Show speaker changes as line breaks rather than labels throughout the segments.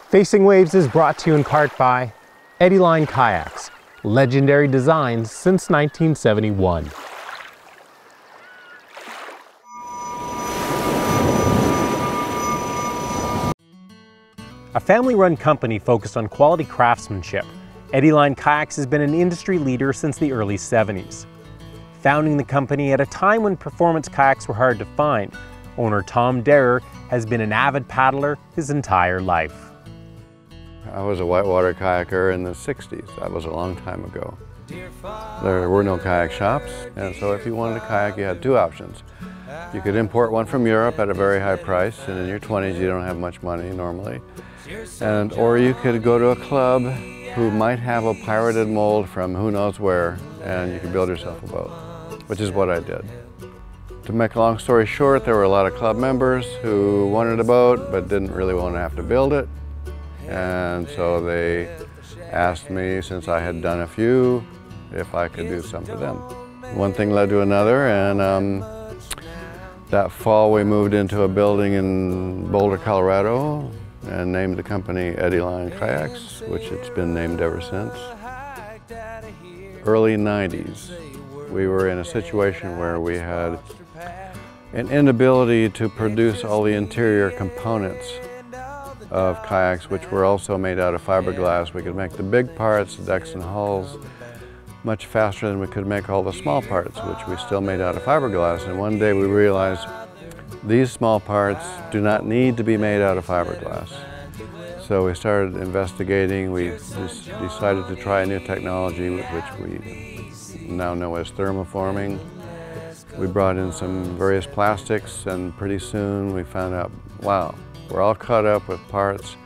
Facing Waves is brought to you in part by Eddyline Kayaks, legendary designs since 1971. A family-run company focused on quality craftsmanship, Eddyline Kayaks has been an industry leader since the early 70s. Founding the company at a time when performance kayaks were hard to find, owner Tom Derer has been an avid paddler his entire life.
I was a whitewater kayaker in the 60s. That was a long time ago. There were no kayak shops, and so if you wanted a kayak, you had two options. You could import one from Europe at a very high price, and in your 20s you don't have much money normally. Or you could go to a club who might have a pirated mold from who knows where, and you could build yourself a boat, which is what I did. To make a long story short, there were a lot of club members who wanted a boat but didn't really want to have to build it. And so they asked me, since I had done a few, if I could do some for them. One thing led to another, and that fall we moved into a building in Boulder, Colorado, and named the company Eddyline Kayaks, which it's been named ever since. Early 90s, we were in a situation where we had an inability to produce all the interior components of kayaks, which were also made out of fiberglass. We could make the big parts, the decks and hulls, much faster than we could make all the small parts, which we still made out of fiberglass. And one day we realized these small parts do not need to be made out of fiberglass. So we started investigating. We decided to try a new technology, which we now know as thermoforming. We brought in some various plastics, and pretty soon we found out, wow, we're all cut up with parts,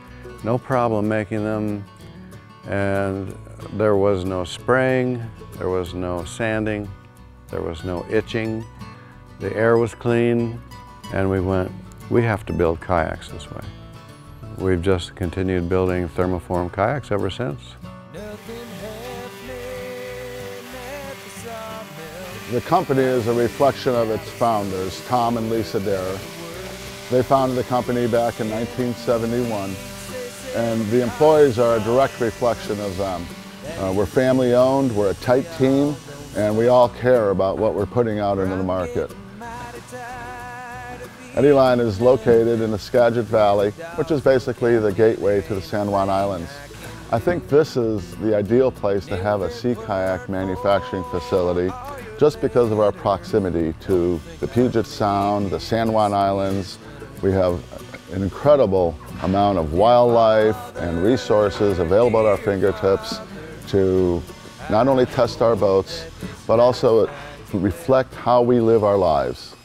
no problem making them, and there was no spraying, there was no sanding, there was no itching, the air was clean, and we went, we have to build kayaks this way. We've just continued building thermoform kayaks ever since.
The company is a reflection of its founders, Tom and Lisa Derer. They founded the company back in 1971, and the employees are a direct reflection of them. We're family owned, we're a tight team, and we all care about what we're putting out into the market. Eddyline is located in the Skagit Valley, which is basically the gateway to the San Juan Islands. I think this is the ideal place to have a sea kayak manufacturing facility, just because of our proximity to the Puget Sound, the San Juan Islands. We have an incredible amount of wildlife and resources available at our fingertips to not only test our boats, but also reflect how we live our lives.